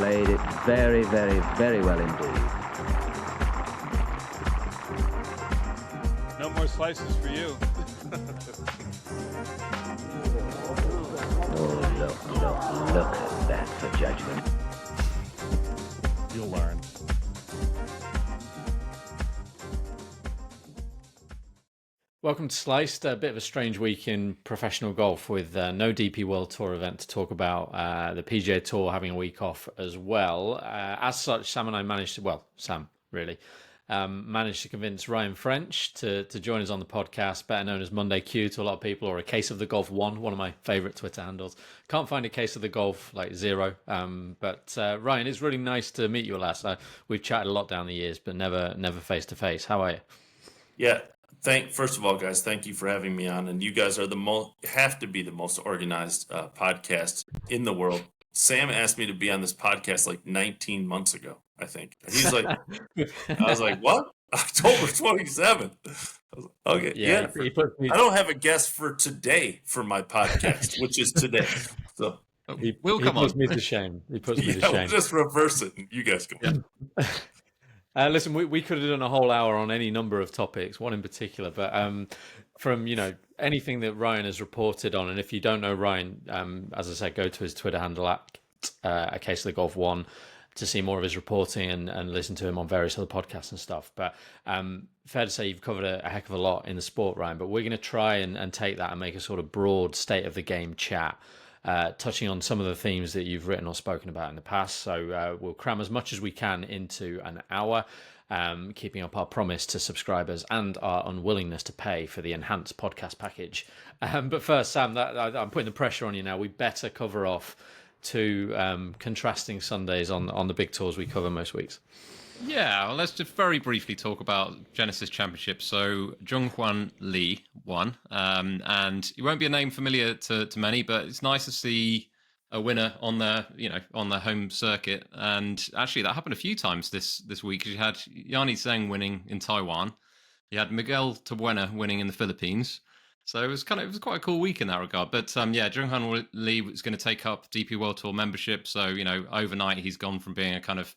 played it very, very, very well indeed. No more slices for you. Oh, look at that for judgment. You'll learn. Welcome to Sliced. A bit of a strange week in professional golf with no DP World Tour event to talk about. The PGA Tour having a week off as well. As such, Sam and I managed to, Sam really, managed to convince Ryan French to join us on the podcast, better known as Monday Q to a lot of people, or a Case of the Golf 1, one of my favourite Twitter handles. Can't find a Case of the Golf, like 0. But Ryan, it's really nice to meet you at last. We've chatted a lot down the years, but never face to face. How are you? Yeah. First of all, guys, thank you for having me on. And you guys are have to be the most organized podcast in the world. Sam asked me to be on this podcast like 19 months ago, I think. He's like, I was like, what? October 27th. I was like, okay, yeah. I don't have a guest for today for my podcast, which is today. So he puts me to shame. He puts me to shame. We'll just reverse it, and you guys go. Listen, we could have done a whole hour on any number of topics, one in particular, but from anything that Ryan has reported on, and if you don't know Ryan, as I said, go to his Twitter handle at A Case of the Golf 1 to see more of his reporting and listen to him on various other podcasts and stuff. But fair to say you've covered a heck of a lot in the sport, Ryan, but we're going to try and take that and make a sort of broad state of the game chat, touching on some of the themes that you've written or spoken about in the past. So we'll cram as much as we can into an hour, keeping up our promise to subscribers and our unwillingness to pay for the enhanced podcast package. But first, Sam, I'm putting the pressure on you now. We better cover off two contrasting Sundays on the big tours we cover most weeks. Yeah, well, let's just very briefly talk about Genesis Championship. So Jung-Hwan Lee won, and he won't be a name familiar to many, but it's nice to see a winner on their home circuit. And actually, that happened a few times this week. You had Yanni Zheng winning in Taiwan, you had Miguel Tabuena winning in the Philippines. So it was quite a cool week in that regard. But Jung-Hwan Lee was going to take up DP World Tour membership. So overnight he's gone from being a kind of,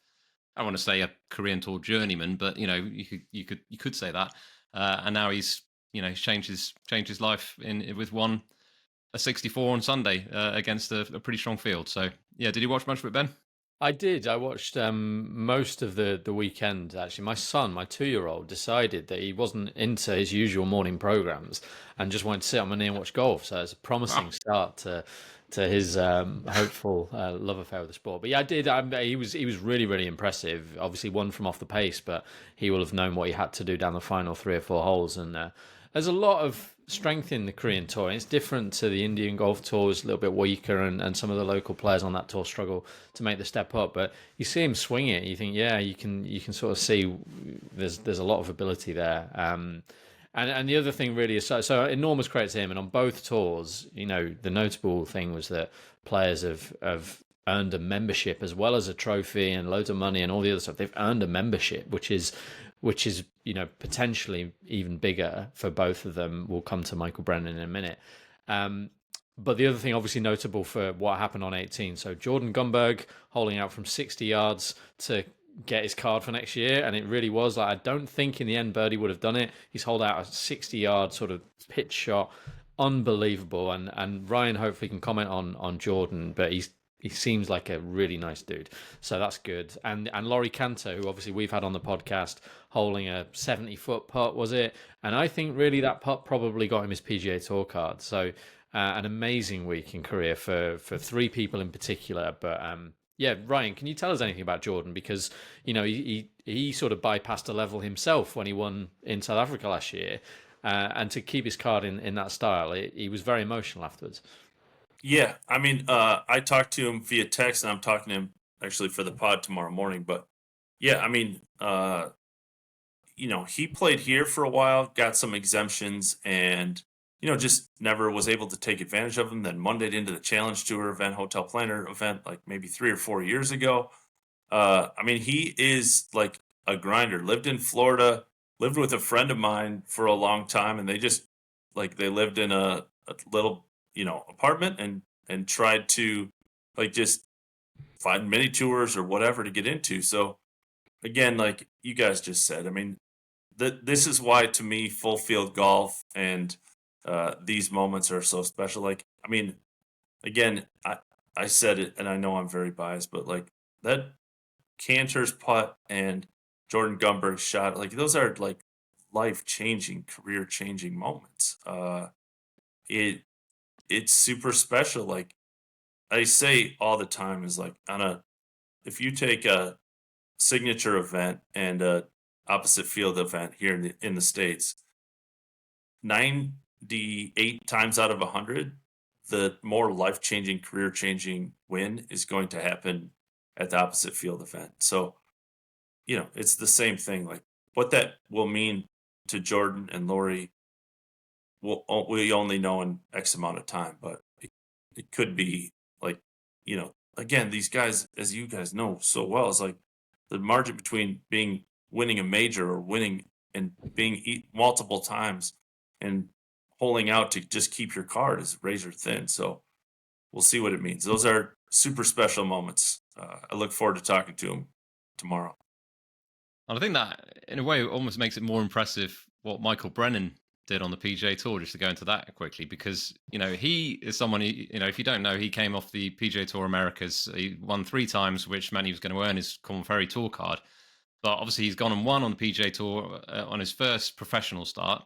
I don't want to say a Korean Tour journeyman, but you could say that. And now he's changed his life with a 64 on Sunday against a pretty strong field. So yeah, did you watch much of it, Ben? I did. I watched most of the weekend, actually. My son, my 2-year-old, decided that he wasn't into his usual morning programs and just wanted to sit on my knee and watch golf. So it's a promising start to his hopeful love affair with the sport. But yeah, I did. He was really, really impressive. Obviously won from off the pace, but he will have known what he had to do down the final 3 or 4 holes. And there's a lot of strength in the Korean Tour. It's different to the Indian Golf Tour, it's a little bit weaker, and some of the local players on that tour struggle to make the step up. But you see him swing it, you think, yeah, you can sort of see there's a lot of ability there. And the other thing really is so enormous credit to him. And on both tours, the notable thing was that players have earned a membership as well as a trophy and loads of money and all the other stuff. They've earned a membership, which is potentially even bigger for both of them. We'll come to Michael Brennan in a minute. But the other thing obviously notable for what happened on 18. So Jordan Gumberg holding out from 60 yards to get his card for next year. And it really was I don't think in the end Birdie would have done it. He's holed out a 60-yard sort of pitch shot. Unbelievable. And Ryan hopefully can comment on Jordan, but he seems like a really nice dude. So that's good. And Laurie Cantor, who obviously we've had on the podcast, holding a 70-foot putt, was it? And I think really that putt probably got him his PGA Tour card. So an amazing week in Korea for 3 people in particular. But yeah, Ryan, can you tell us anything about Jordan? Because, he sort of bypassed a level himself when he won in South Africa last year. And to keep his card in that style, he was very emotional afterwards. Yeah, I mean, I talked to him via text, and I'm talking to him actually for the pod tomorrow morning. But yeah, I mean, he played here for a while, got some exemptions, and just never was able to take advantage of them. Then Mondayed into the Challenge Tour event, HotelPlanner event, like maybe 3 or 4 years ago. I mean, he is like a grinder. Lived in Florida, lived with a friend of mine for a long time, and they just they lived in a little apartment and tried to just find mini tours or whatever to get into. So again, like you guys just said, I mean, this is why to me full field golf and these moments are so special. Like, I mean, again, I said it, and I know I'm very biased, but like that Cantor's putt and Jordan Gumberg's shot, like those are like life changing, career changing moments. It it's super special. Like I say all the time, is like if you take a signature event and a opposite field event here in the States, 98 times out of 100, the more life changing, career changing win is going to happen at the opposite field event. So, it's the same thing. Like what that will mean to Jordan and Lori, we only know in X amount of time, but it could be like, again, these guys, as you guys know so well, is like the margin between winning a major or winning and being multiple times and holding out to just keep your card is razor thin. So we'll see what it means. Those are super special moments. I look forward to talking to him tomorrow. And I think that, in a way, it almost makes it more impressive what Michael Brennan did on the PGA Tour, just to go into that quickly, because, he is someone, if you don't know, he came off the PGA Tour Americas. He won 3 times, which meant he was going to earn his Corn Ferry Tour card. But obviously he's gone and won on the PGA Tour on his first professional start.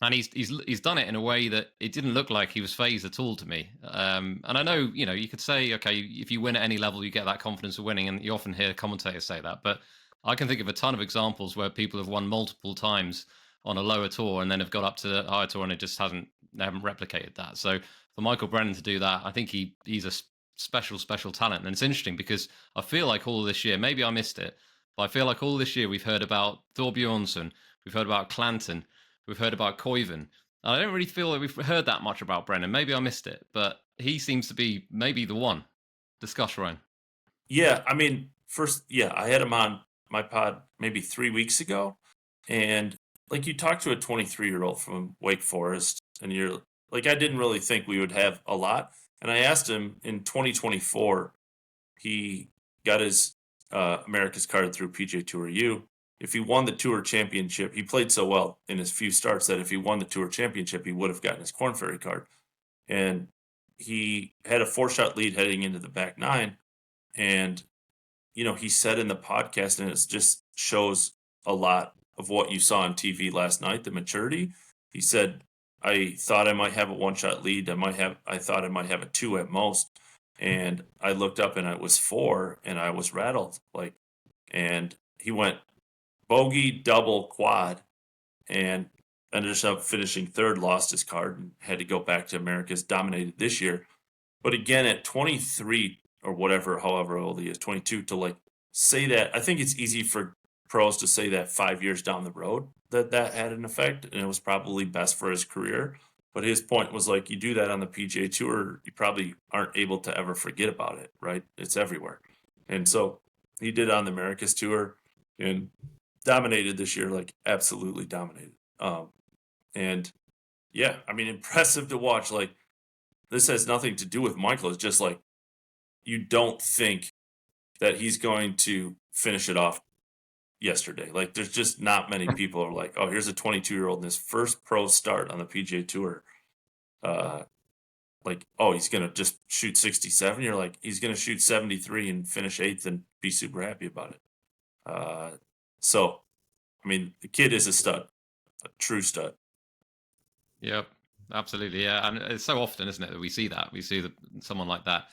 And he's done it in a way that it didn't look like he was phased at all to me. And I know, you could say, okay, if you win at any level, you get that confidence of winning. And you often hear commentators say that. But I can think of a ton of examples where people have won multiple times on a lower tour and then have got up to the higher tour, and it just they haven't replicated that. So for Michael Brennan to do that, I think he's a special talent. And it's interesting because I feel like all this year, maybe I missed it, but I feel like all this year we've heard about Thor Bjornsson, we've heard about Clanton, we've heard about Koiven. I don't really feel like we've heard that much about Brennan. Maybe I missed it, but he seems to be maybe the one. Discuss, Ryan. Yeah, I mean, I had him on my pod maybe 3 weeks ago, and like you talked to a 23-year-old from Wake Forest, and you're like, I didn't really think we would have a lot. And I asked him in 2024, he got his America's card through PGA Tour U. If he won the Tour Championship, he played so well in his few starts that if he won the Tour Championship, he would have gotten his Corn Ferry card. And he had a 4-shot lead heading into the back 9. And, he said in the podcast, and it just shows a lot of what you saw on TV last night, the maturity. He said, I thought I might have a 1-shot lead. I thought I might have a 2 at most. And I looked up and it was 4, and I was rattled. And he went bogey, double, quad, and ended up finishing 3rd, lost his card, and had to go back to America's, dominated this year. But again, at 23 or however old he is, 22, to say that, I think it's easy for pros to say that 5 years down the road that had an effect, and it was probably best for his career. But his point was you do that on the PGA Tour, you probably aren't able to ever forget about it, right? It's everywhere. And so he did on the America's Tour and dominated this year, absolutely dominated. And yeah, I mean, impressive to watch. This has nothing to do with Michael. It's just you don't think that he's going to finish it off yesterday. There's just not many people are like, oh, here's a 22-year-old in his first pro start on the PGA Tour. Oh, he's going to just shoot 67. You're like, he's going to shoot 73 and finish 8th and be super happy about it. So, I mean, the kid is a stud, a true stud. Yep, absolutely. Yeah. And it's so often, isn't it, that we see someone like that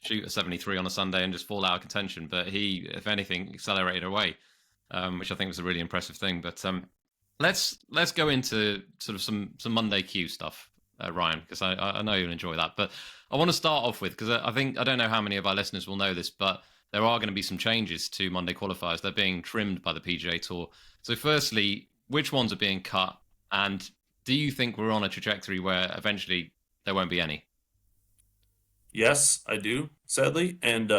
shoot a 73 on a Sunday and just fall out of contention. But he, if anything, accelerated away, which I think was a really impressive thing. But let's go into sort of some Monday Q stuff, Ryan, because I know you'll enjoy that. But I want to start off with, because I don't know how many of our listeners will know this, but there are going to be some changes to Monday qualifiers. They're being trimmed by the PGA Tour. So firstly, which ones are being cut? And do you think we're on a trajectory where eventually there won't be any? Yes, I do, sadly. And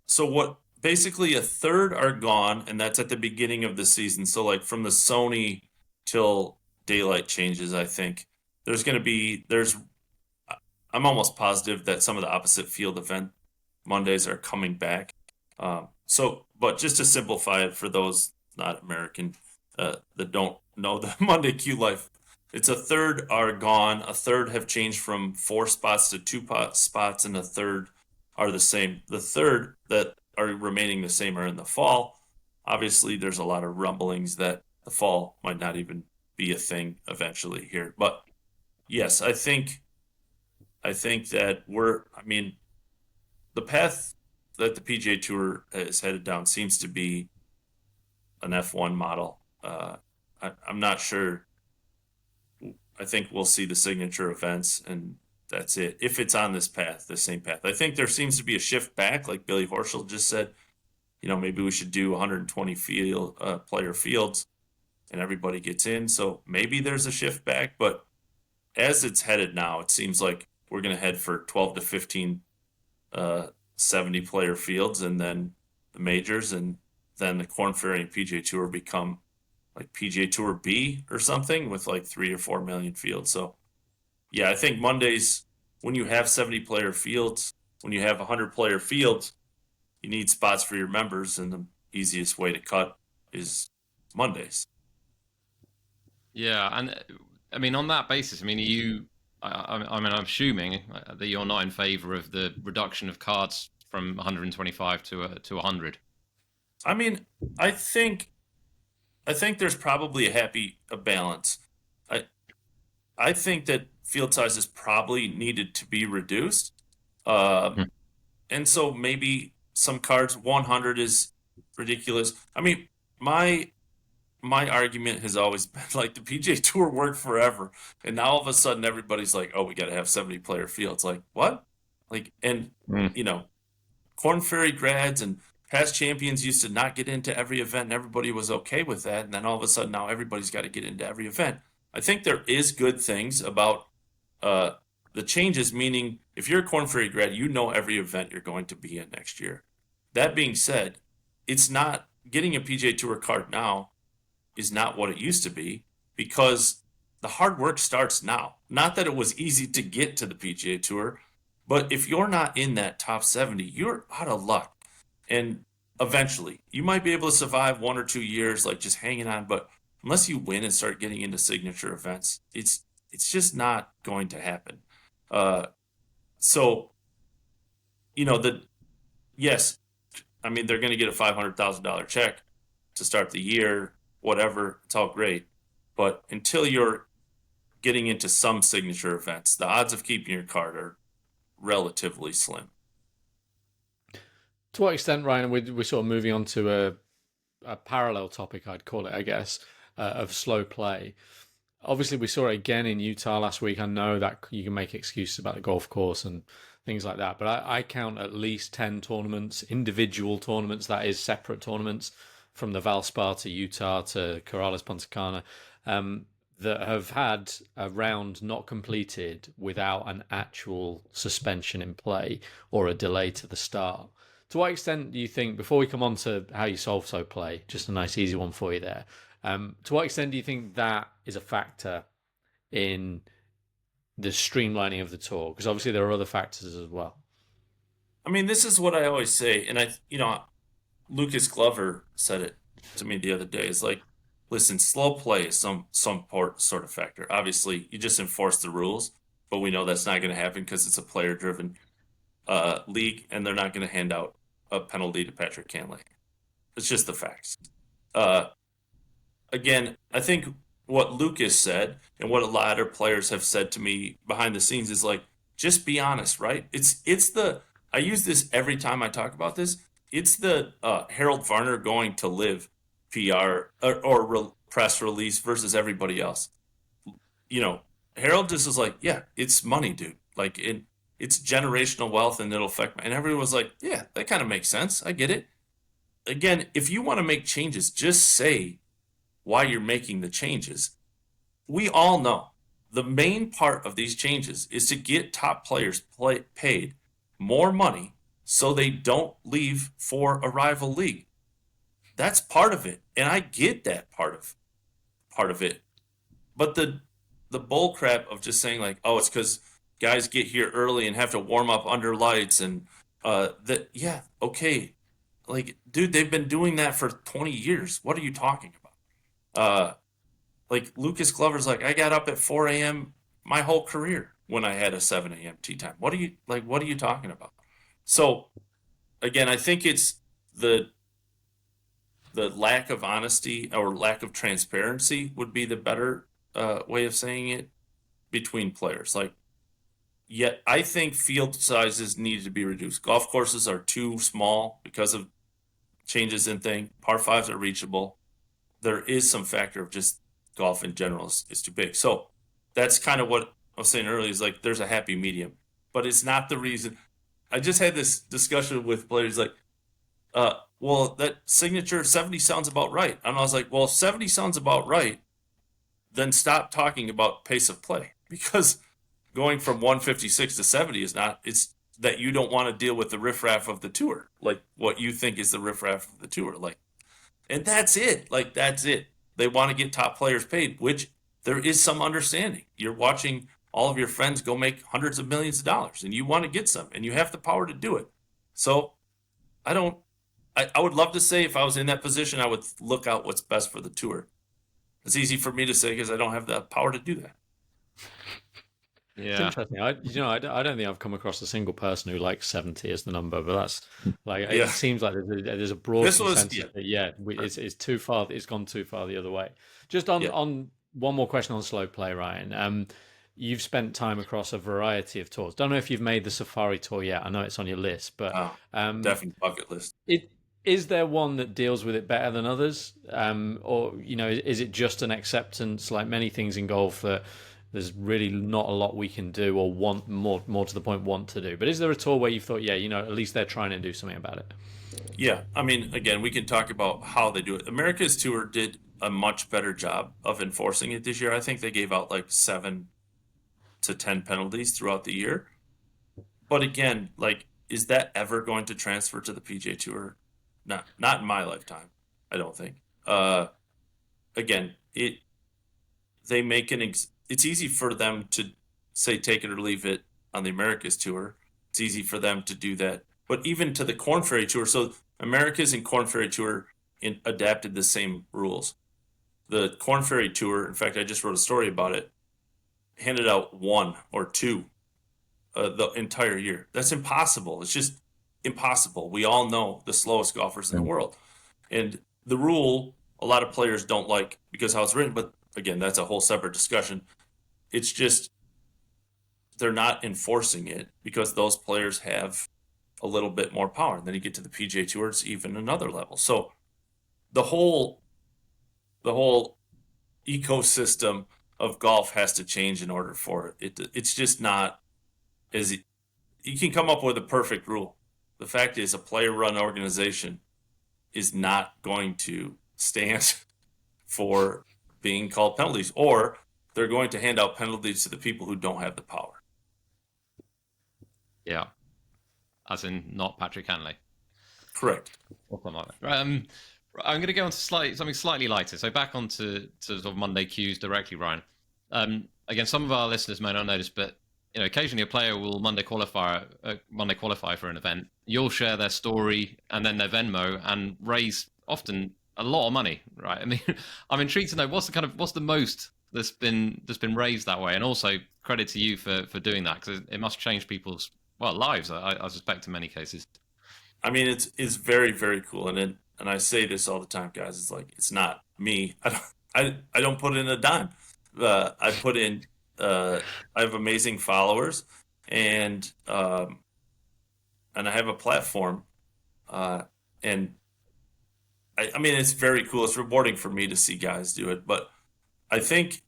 so basically a third are gone, and that's at the beginning of the season. So from the Sony till daylight changes, I think I'm almost positive that some of the opposite field event Mondays are coming back. But just to simplify it for those not American that don't know the Monday Q life, it's a third are gone, a third have changed from 4 spots to 2 spots, and a third are the same. The third that are remaining the same are in the fall. Obviously, there's a lot of rumblings that the fall might not even be a thing eventually here. But yes, I think that the path that the PGA Tour is headed down seems to be an F1 model. I'm not sure. I think we'll see the signature events, and that's it. If it's on this path, the same path. I think there seems to be a shift back, like Billy Horschel just said. Maybe we should do 120 player fields, and everybody gets in. So maybe there's a shift back, but as it's headed now, it seems like we're going to head for 12 to 15 70-player fields, and then the majors, and then the Korn Ferry and PGA Tour become like PGA Tour B or something with like 3 or 4 million fields. So, yeah, I think Mondays, when you have 70-player fields, when you have 100-player fields, you need spots for your members, and the easiest way to cut is Mondays. Yeah, and I mean, on that basis, I mean, I'm assuming that you're not in favor of the reduction of cards from 125 to 100. I mean, I think there's probably a balance. I think that field sizes probably needed to be reduced, and so maybe some cards 100 is ridiculous. I mean, my argument has always been like the PGA Tour worked forever, and now all of a sudden everybody's like, "Oh, we got to have 70-player fields." Like what? Korn Ferry grads and past champions used to not get into every event, and everybody was okay with that. And then all of a sudden now everybody's got to get into every event. I think there is good things about the changes, meaning if you're a Korn Ferry grad, every event you're going to be in next year. That being said, it's not getting a PGA Tour card now is not what it used to be, because the hard work starts now. Not that it was easy to get to the PGA Tour, but if you're not in that top 70, you're out of luck. And eventually, you might be able to survive 1 or 2 years, like just hanging on. But unless you win and start getting into signature events, it's just not going to happen. Yes, I mean, they're going to get a $500,000 check to start the year, whatever. It's all great. But until you're getting into some signature events, the odds of keeping your card are relatively slim. To what extent, Ryan, we're sort of moving on to a parallel topic, I'd call it, I guess, of slow play. Obviously, we saw it again in Utah last week. I know that you can make excuses about the golf course and things like that, but I count at least 10 tournaments, individual tournaments, that is, separate tournaments, from the Valspar to Utah to Corrales Punta Cana, that have had a round not completed without an actual suspension in play or a delay to the start. To what extent do you think, before we come on to how you solve slow play, just a nice easy one for you there, to what extent do you think that is a factor in the streamlining of the tour? Because obviously there are other factors as well. I mean, this is what I always say, and Lucas Glover said it to me the other day. It's like, listen, slow play is some sort of factor. Obviously, you just enforce the rules, but we know that's not going to happen because it's a player-driven league, and they're not going to hand out a penalty to Patrick Cantlay. It's just the facts. Again, I think what Lucas said and what a lot of players have said to me behind the scenes is like, just be honest, right? I use this every time I talk about this. It's the Harold Varner going to live PR or press release versus everybody else. Harold just was like, yeah, it's money, dude. Like, it's generational wealth, and it'll affect me. And everyone was like, yeah, that kind of makes sense. I get it. Again, if you want to make changes, just say why you're making the changes. We all know the main part of these changes is to get top players paid more money so they don't leave for a rival league. That's part of it, and I get that part of it. But the bull crap of just saying like, oh, it's because guys get here early and have to warm up under lights and Okay. Like, dude, they've been doing that for 20 years. What are you talking about? Like Lucas Glover's like, I got up at 4 a.m. my whole career when I had a 7 a.m. tee time. What are you talking about? So again, I think it's the lack of honesty or lack of transparency would be the better way of saying it between players. Like, yet I think field sizes need to be reduced. Golf courses are too small because of changes in thing. Par fives are reachable. There is some factor of just golf in general is too big. So that's kind of what I was saying earlier, is like there's a happy medium, but it's not the reason. I just had this discussion with players like, well, that signature 70 sounds about right. And I was like, well, if 70 sounds about right, then stop talking about pace of play, because going from 156 to 70 is not, it's that you don't want to deal with the riffraff of the tour, like what you think is the riffraff of the tour. Like, and that's it. Like, that's it. They want to get top players paid, which there is some understanding. You're watching all of your friends go make hundreds of millions of dollars, and you want to get some, and you have the power to do it. So I would love to say if I was in that position, I would look out what's best for the tour. It's easy for me to say because I don't have the power to do that. It's Yeah. interesting. I don't think I've come across a single person who likes 70 as the number, but that's like Yeah. it seems like there's a broad This was- consensus that it's too far. It's gone too far the other way. Just on Yeah. on one more question on slow play, Ryan. You've spent time across a variety of tours. Don't know if you've made the Safari Tour yet. I know it's on your list, but Definitely bucket list. Is there one that deals with it better than others, or is it just an acceptance, like many things in golf, that there's really not a lot we can do or want more to the point want to do? But is there a tour where you thought, at least they're trying to do something about it? Yeah, I mean, again, we can talk about how they do it. America's Tour did a much better job of enforcing it this year. I think they gave out like 7 to 10 penalties throughout the year. But again, like, is that ever going to transfer to the PGA Tour? Not in my lifetime, I don't think. Again, they make it's easy for them to say take it or leave it on the America's Tour. It's easy for them to do that. But even to the Korn Ferry Tour, so America's and Korn Ferry Tour adapted the same rules. The Korn Ferry Tour, in fact, I just wrote a story about it, handed out 1 or 2 the entire year. That's impossible. It's just impossible. We all know the slowest golfers in the world. And the rule, a lot of players don't like because how it's written, but again, that's a whole separate discussion. It's just they're not enforcing it because those players have a little bit more power. And then you get to the PGA Tour, it's even another level. So the whole ecosystem of golf has to change in order for it. It's just not as you can come up with a perfect rule. The fact is, a player-run organization is not going to stand for being called penalties, or they're going to hand out penalties to the people who don't have the power. Yeah. As in not Patrick Hanley. Correct. Or something like that. I'm going to go on to something slightly lighter. So back onto sort of Monday cues directly, Ryan. Again, some of our listeners may not notice, but occasionally a player will Monday qualify for an event. You'll share their story and then their Venmo and raise often a lot of money, right? I mean, I'm intrigued to know what's the most that's been raised that way, and also credit to you for doing that, because it must change people's lives. I suspect in many cases. I mean, it's very, very cool, and I say this all the time, guys. It's like, it's not me. I don't put in a dime. I put in. I have amazing followers, and I have a platform, and I mean, it's very cool. It's rewarding for me to see guys do it, but I think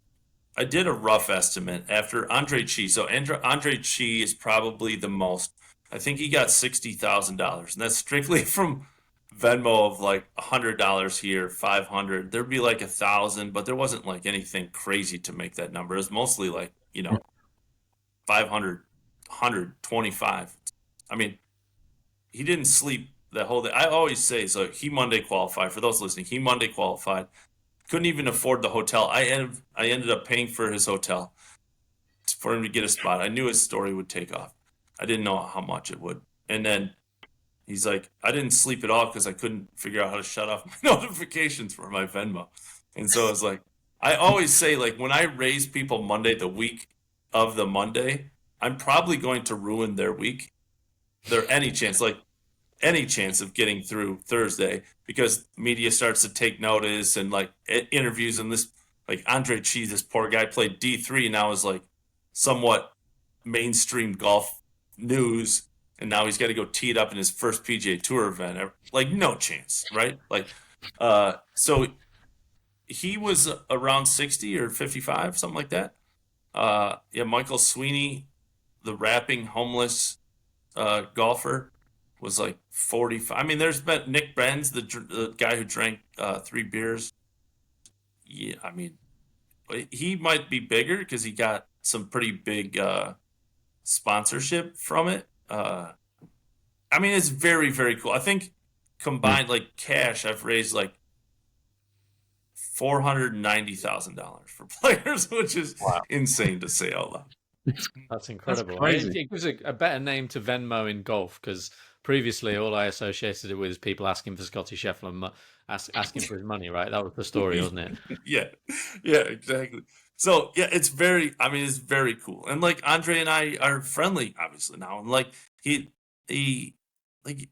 I did a rough estimate after Andre Chi. So Andre Chi is probably the most. I think he got $60,000, and that's strictly from Venmo of like $100 here, $500. There'd be like 1,000, but there wasn't like anything crazy to make that number. It was mostly like 500, 125. I mean, he didn't sleep that whole day. I always say, so he Monday qualified. For those listening, he Monday qualified. Couldn't even afford the hotel. I ended up paying for his hotel for him to get a spot. I knew his story would take off. I didn't know how much it would. And then He's like, I didn't sleep at all because I couldn't figure out how to shut off my notifications for my Venmo. And so I was like, I always say, like, when I raise people Monday, the week of the Monday, I'm probably going to ruin their week. Any chance of getting through Thursday, because media starts to take notice and like interviews, and this, like, Andre Chi, this poor guy played D3, now is like somewhat mainstream golf news, and now he's got to go tee it up in his first PGA Tour event. Like, no chance, right? Like, so he was around 60 or 55, something like that. Yeah, Michael Sweeney, the rapping homeless golfer, was like 45. I mean, there's been Nick Benz, the guy who drank 3 beers. Yeah, I mean, he might be bigger because he got some pretty big sponsorship from it. I mean, it's very, very cool. I think combined, like, cash, I've raised like $490,000 for players, which is insane to say out loud. That's incredible. That's crazy. It gives a better name to Venmo in golf, because previously all I associated it with is people asking for Scotty Scheffler, asking for his money, right? That was the story, wasn't it? Yeah, exactly. So yeah, it's very cool. And like, Andre and I are friendly, obviously, now. And like, he like,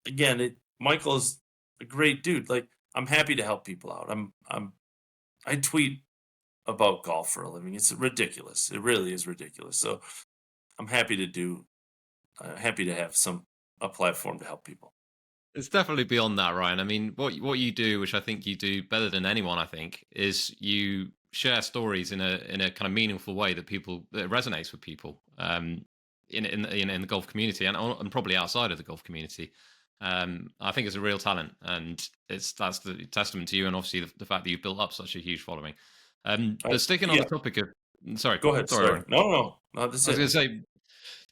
again, Michael's a great dude. Like, I'm happy to help people out. I tweet about golf for a living. It's ridiculous. It really is ridiculous. So I'm happy to have a platform to help people. It's definitely beyond that, Ryan. I mean, what you do, which I think you do better than anyone, I think, is you share stories in a kind of meaningful way that resonates with people in the golf community and probably outside of the golf community. I think it's a real talent, and that's the testament to you, and obviously the fact that you've built up such a huge following. But sticking on the topic of, sorry, go ahead. Sorry. No, this I was going to say,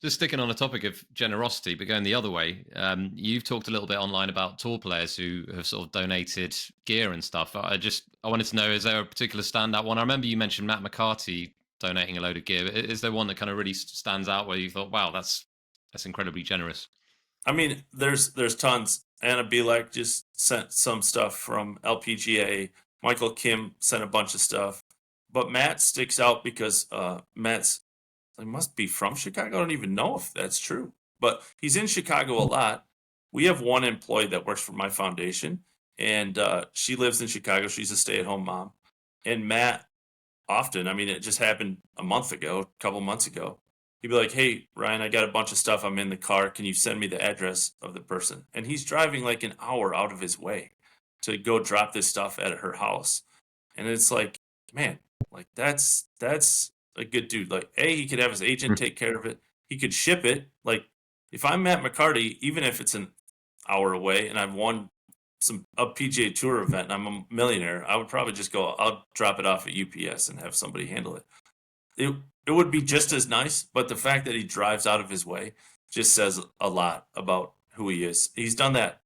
just sticking on the topic of generosity, but going the other way, you've talked a little bit online about tour players who have sort of donated gear and stuff. I wanted to know, is there a particular standout one? I remember you mentioned Matt McCarty donating a load of gear. Is there one that kind of really stands out where you thought, wow, that's incredibly generous? I mean, there's tons. Anna Bielek just sent some stuff from LPGA. Michael Kim sent a bunch of stuff. But Matt sticks out because he must be from Chicago. I don't even know if that's true. But he's in Chicago a lot. We have one employee that works for my foundation, and she lives in Chicago. She's a stay-at-home mom. And Matt, often, I mean, it just happened a couple months ago. He'd be like, hey, Ryan, I got a bunch of stuff. I'm in the car. Can you send me the address of the person? And he's driving like an hour out of his way to go drop this stuff at her house. And it's like, man, like, that's a good dude. Like, he could have his agent take care of it. He could ship it. Like, if I'm Matt McCarty, even if it's an hour away and I've won a PGA Tour event and I'm a millionaire, I would probably just go, I'll drop it off at UPS and have somebody handle it. It would be just as nice, but the fact that he drives out of his way just says a lot about who he is. He's done that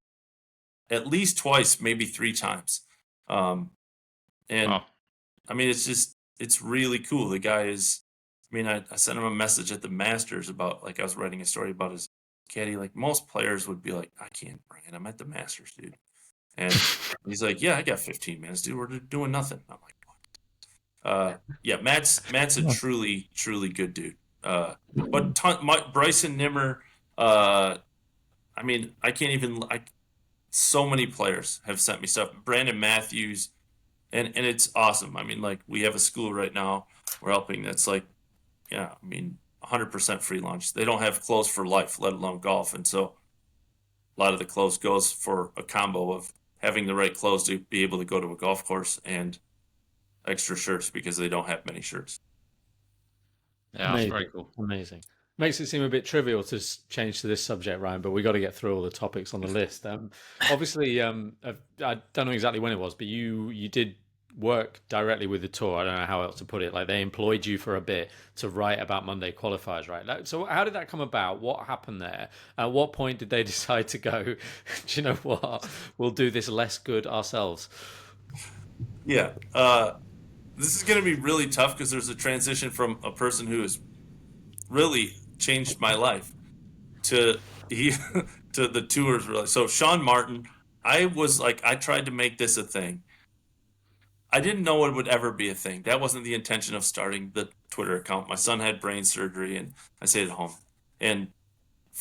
at least twice, maybe 3 times. And wow. I mean, it's really cool. The guy is, I mean, I sent him a message at the Masters about, like, I was writing a story about his caddy. Like, most players would be like, I can't bring it. I'm at the Masters, dude. And he's like, yeah, I got 15 minutes, dude. We're doing nothing. I'm like, yeah, Matt's a truly, truly good dude. But Bryson Nimmer, I mean, so many players have sent me stuff. Brandon Matthews, and it's awesome. I mean, like, we have a school right now we're helping that's like, yeah, I mean, 100% free lunch. They don't have clothes for life, let alone golf. And so a lot of the clothes goes for a combo of having the right clothes to be able to go to a golf course and extra shirts because they don't have many shirts. Yeah, that's very cool. Amazing. Makes it seem a bit trivial to change to this subject, Ryan, but we got to get through all the topics on the list. Obviously, I don't know exactly when it was, but you did work directly with the tour. I don't know how else to put it. Like, they employed you for a bit to write about Monday qualifiers, right? So how did that come about? What happened there? At what point did they decide to go, do you know what? We'll do this less good ourselves. Yeah. This is going to be really tough because there's a transition from a person who has really changed my life to to the tours. Really, so Sean Martin, I was like, I tried to make this a thing. I didn't know it would ever be a thing. That wasn't the intention of starting the Twitter account. My son had brain surgery, and I stayed at home. And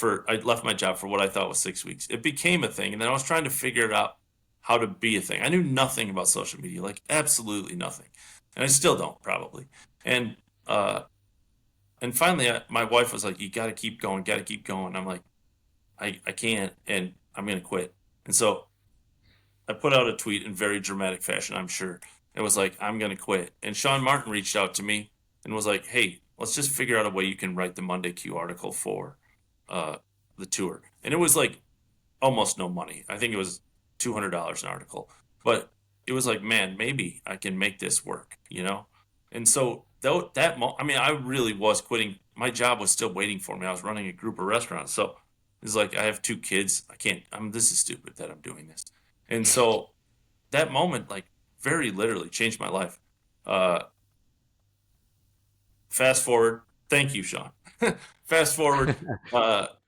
I left my job for what I thought was 6 weeks. It became a thing, and then I was trying to figure it out how to be a thing. I knew nothing about social media, like absolutely nothing, and I still don't probably. And finally, my wife was like, "You got to keep going, got to keep going." I'm like, I can't, and I'm gonna quit. And so I put out a tweet in very dramatic fashion, I'm sure. It was like, I'm going to quit. And Sean Martin reached out to me and was like, hey, let's just figure out a way you can write the Monday Q article for the tour. And it was like almost no money. I think it was $200 an article. But it was like, man, maybe I can make this work, you know? And so I really was quitting. My job was still waiting for me. I was running a group of restaurants. So it's like, I have 2 kids. This is stupid that I'm doing this. And so that moment, like, very literally changed my life. Fast forward. Thank you, Sean. Fast forward.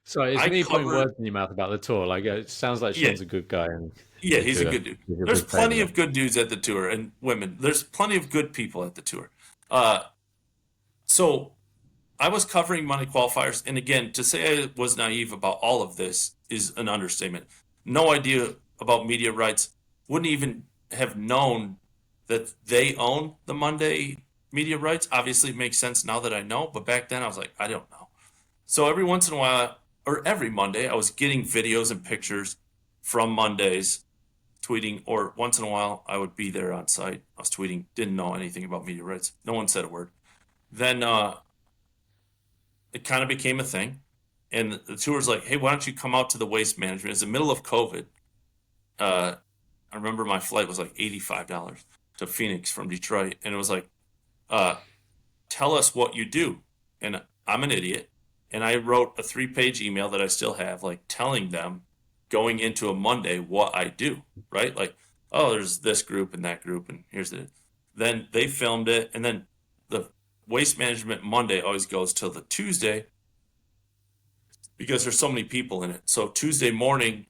Sorry, it's me putting words in your mouth about the tour. Like, it sounds like Sean's a good guy. And yeah, he's a good dude. There's plenty of good dudes at the tour, and women. There's plenty of good people at the tour. So I was covering money qualifiers. And again, to say I was naive about all of this is an understatement. No idea about media rights. Wouldn't even have known that they own the Monday media rights. Obviously, it makes sense now that I know. But back then, I was like, I don't know. So every once in a while, or every Monday, I was getting videos and pictures from Mondays, tweeting, or once in a while, I would be there on site. I was tweeting, didn't know anything about media rights. No one said a word. Then it kind of became a thing. And the tour's like, hey, why don't you come out to the Waste Management? It's the middle of COVID. I remember my flight was like $85 to Phoenix from Detroit. And it was like, tell us what you do. And I'm an idiot. And I wrote a 3-page email that I still have, like telling them going into a Monday what I do, right? Like, oh, there's this group and that group, and here's it. Then they filmed it. And then the Waste Management Monday always goes till the Tuesday because there's so many people in it. So Tuesday morning,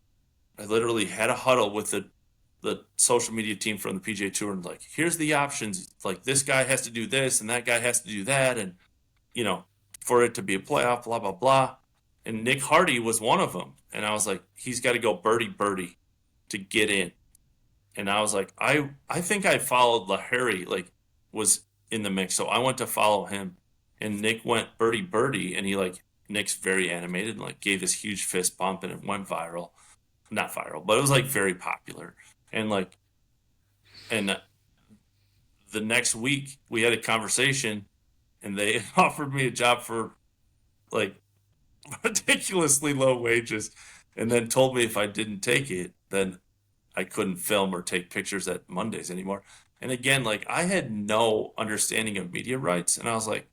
I literally had a huddle with the social media team from the PGA Tour and like, here's the options. Like, this guy has to do this and that guy has to do that. And, you know, for it to be a playoff, blah, blah, blah. And Nick Hardy was one of them. And I was like, he's got to go birdie to get in. And I was like, I think I followed Lahiri, like, was in the mix. So I went to follow him. And Nick went birdie. And Nick's very animated and like gave this huge fist bump and it went viral. Not viral, but it was like very popular. And the next week we had a conversation and they offered me a job for like ridiculously low wages and then told me if I didn't take it, then I couldn't film or take pictures at Mondays anymore. And again, like, I had no understanding of media rights. And I was like,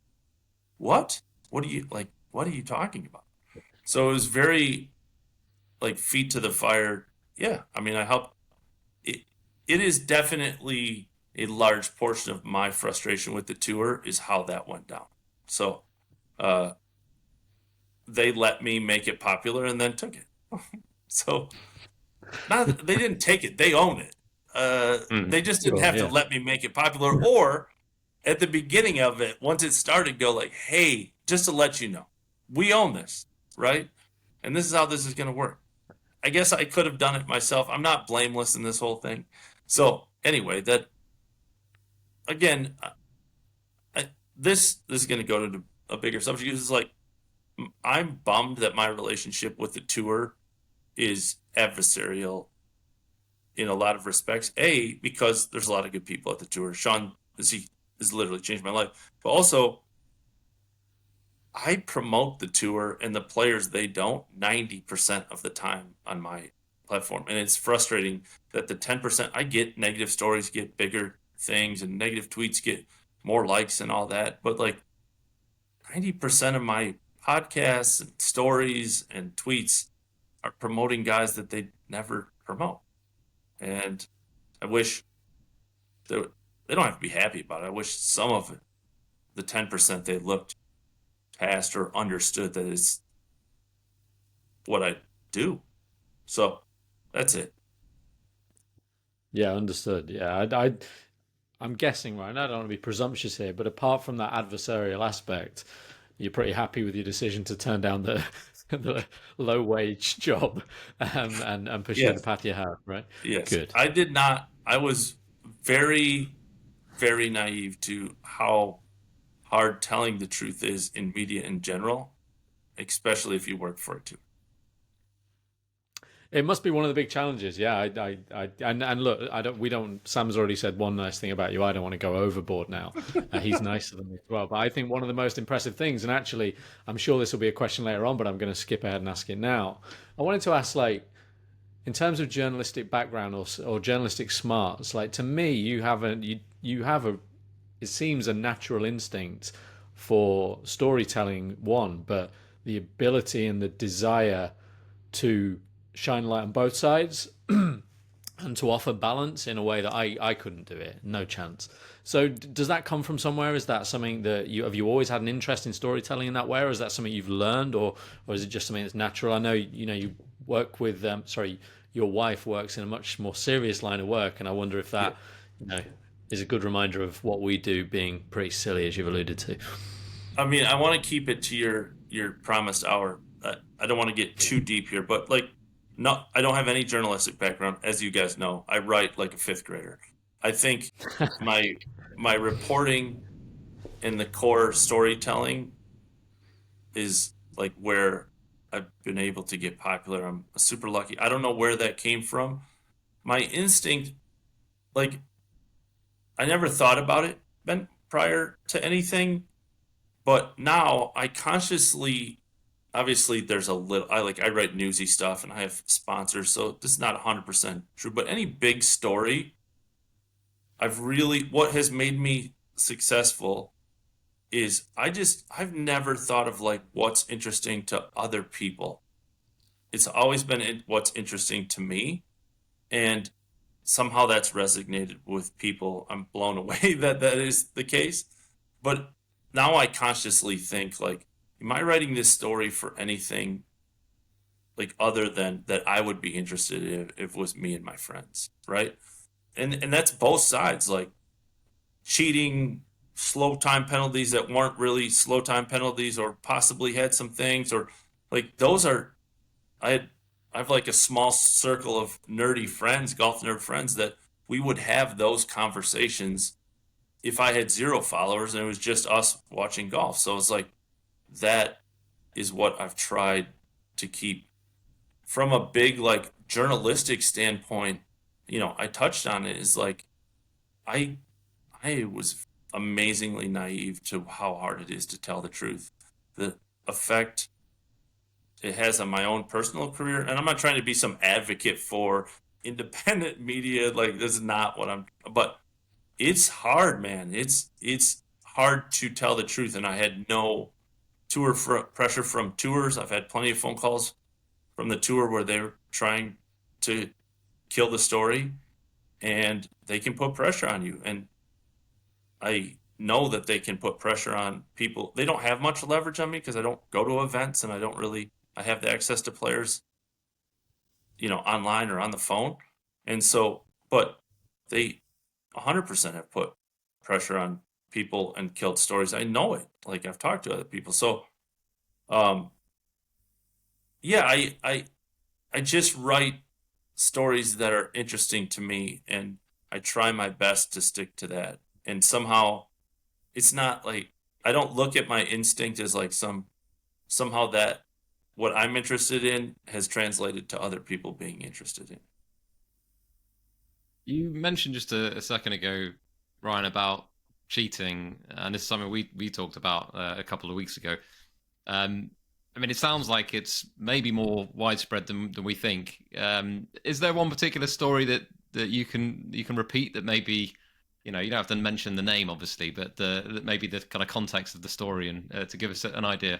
what are you talking about? So it was very like feet to the fire. Yeah. I mean, I helped. It is definitely a large portion of my frustration with the tour is how that went down. So they let me make it popular and then took it. So they didn't take it. They own it. They just didn't have to let me make it popular, or at the beginning of it, once it started, go like, hey, just to let you know, we own this, right? And this is how this is going to work. I guess I could have done it myself. I'm not blameless in this whole thing. So anyway, that again, this is going to go to a bigger subject. It's like, I'm bummed that my relationship with the tour is adversarial in a lot of respects. A, because there's a lot of good people at the tour. Sean has literally changed my life. But also, I promote the tour and the players they don't 90% of the time on my platform. And it's frustrating that the 10%, I get negative stories, get bigger things, and negative tweets get more likes and all that. But like 90% of my podcasts and stories and tweets are promoting guys that they never promote. And I wish they don't have to be happy about it. I wish some of it, the 10% they looked past or understood that it's what I do. So that's it. Yeah, understood. Yeah, I'm guessing, right? I don't want to be presumptuous here, but apart from that adversarial aspect, you're pretty happy with your decision to turn down the the low wage job and pursue the Yes. path you have, right? Yes. Good. I did not. I was very, very naive to how hard telling the truth is in media in general, especially if you work for it too. It must be one of the big challenges. Yeah, and look, I don't. We don't. Sam's already said one nice thing about you. I don't want to go overboard now. He's nicer than me as well. But I think one of the most impressive things, and actually, I'm sure this will be a question later on, but I'm going to skip ahead and ask it now. I wanted to ask, like, in terms of journalistic background or journalistic smarts, like to me, you have a it seems a natural instinct for storytelling. One, but the ability and the desire to shine light on both sides and to offer balance in a way that I couldn't do it. No chance. So does that come from somewhere? Is that something that you always had an interest in storytelling in that way, or is that something you've learned, or is it just something that's natural? I know you work with your wife works in a much more serious line of work, and I wonder if Yeah. that is a good reminder of what we do being pretty silly, as you've alluded to. I mean, I want to keep it to your promised hour. I don't want to get too deep here, but like, no, I don't have any journalistic background, as you guys know. I write like a fifth grader. I think my my reporting and the core storytelling is like where I've been able to get popular. I'm super lucky. I don't know where that came from. My instinct, like, I never thought about it, Ben, prior to anything, but now I consciously, obviously there's a little, I write newsy stuff and I have sponsors, so this is not 100% true, but any big story, what has made me successful is I've never thought of like what's interesting to other people. It's always been what's interesting to me, and somehow that's resonated with people. I'm blown away that that is the case. But now I consciously think like, am I writing this story for anything like other than that I would be interested in if it was me and my friends, right? And that's both sides, like cheating, slow time penalties that weren't really slow time penalties, or possibly had some things, or like those are I had I have like a small circle of nerdy friends, golf nerd friends, that we would have those conversations if I had zero followers and it was just us watching golf. So it's like that is what I've tried to keep from a big like journalistic standpoint. I touched on it, is like I I was amazingly naive to how hard it is to tell the truth. The effect it has on my own personal career, and I'm not trying to be some advocate for independent media. Like, this is not what but it's hard, man. It's hard to tell the truth, and I had no pressure from tours. I've had plenty of phone calls from the tour where they're trying to kill the story, and they can put pressure on you. And I know that they can put pressure on people. They don't have much leverage on me because I don't go to events, and I have the access to players, online or on the phone. And so, but they 100% have put pressure on people and killed stories. I know it. Like, I've talked to other people. So, um, yeah, I just write stories that are interesting to me, and I try my best to stick to that. And somehow it's not like I don't look at my instinct as like somehow that what I'm interested in has translated to other people being interested in. You mentioned just a second ago, Ryan, about cheating, and this is something we talked about a couple of weeks ago. I mean, it sounds like it's maybe more widespread than we think. Is there one particular story that you can repeat that maybe, you don't have to mention the name, obviously, but that maybe the kind of context of the story and to give us an idea?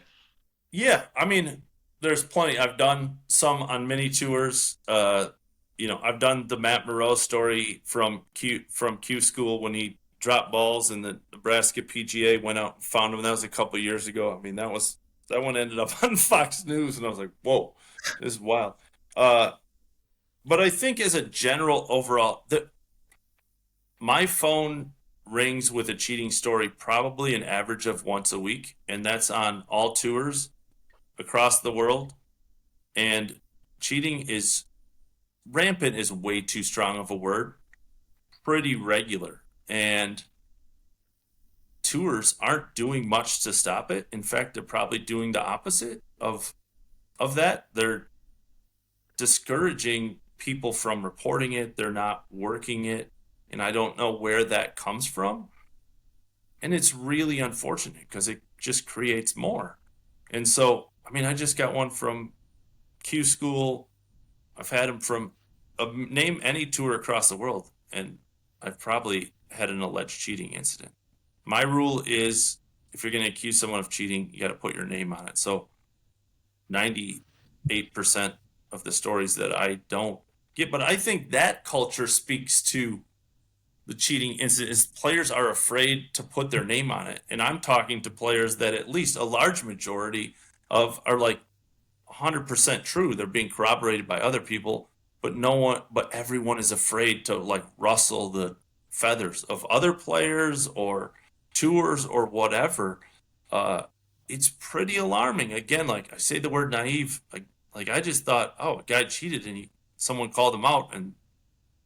Yeah, I mean, there's plenty. I've done some on mini tours. I've done the Matt Moreau story from Q School when he dropped balls and the Nebraska PGA went out and found him. That was a couple years ago. I mean, that one ended up on Fox News, and I was like, whoa, this is wild. Uh, but I think as a general overall, my phone rings with a cheating story probably an average of once a week, and that's on all tours across the world. And cheating is rampant is way too strong of a word, pretty regular. And tours aren't doing much to stop it. In fact, they're probably doing the opposite of that. They're discouraging people from reporting it. They're not working it. And I don't know where that comes from. And it's really unfortunate because it just creates more. And so, I mean, I just got one from Q School. I've had them from name any tour across the world, and I've probably had an alleged cheating incident. My rule is if you're going to accuse someone of cheating, you got to put your name on it. So 98% of the stories that I don't get, but I think that culture speaks to the cheating incident is players are afraid to put their name on it. And I'm talking to players that at least a large majority of are like 100% true. They're being corroborated by other people, but everyone is afraid to like rustle the feathers of other players or tours or whatever. It's pretty alarming. Again, like I say the word naive, like I just thought, oh, a guy cheated and someone called him out and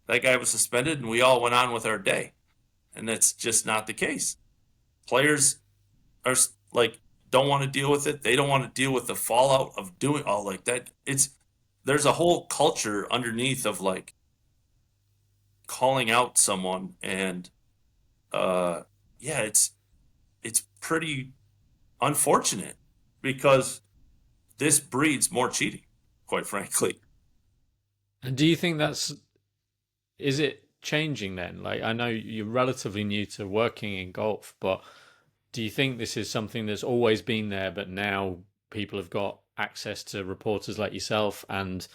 that guy was suspended and we all went on with our day. And that's just not the case. Players are like, don't want to deal with it. They don't want to deal with the fallout of doing all like that. There's a whole culture underneath of like calling out someone and it's pretty unfortunate because this breeds more cheating, quite frankly. And do you think is it changing then? Like, I know you're relatively new to working in golf, but do you think this is something that's always been there, but now people have got access to reporters like yourself, and